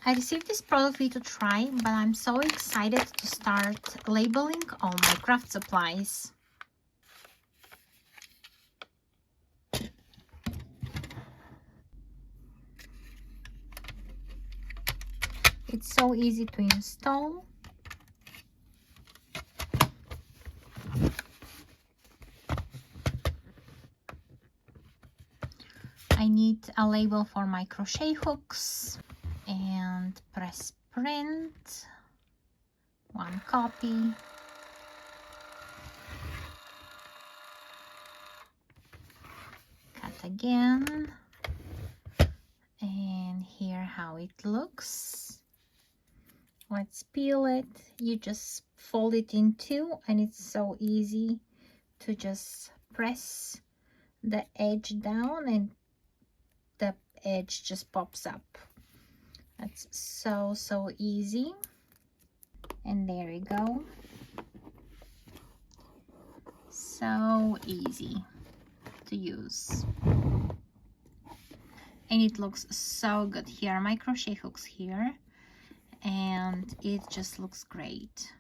I received this product for you to try, but I'm so excited to start labeling all my craft supplies. It's so easy to install. I need a label for my crochet hooks and press print, 1 copy. Cut again. And here how it looks. Let's peel it. You just fold it in 2 and it's so easy to just press the edge down and the edge just pops up. That's so easy. And there we go. So easy to use. And it looks so good. Here are my crochet hooks here, and it just looks great.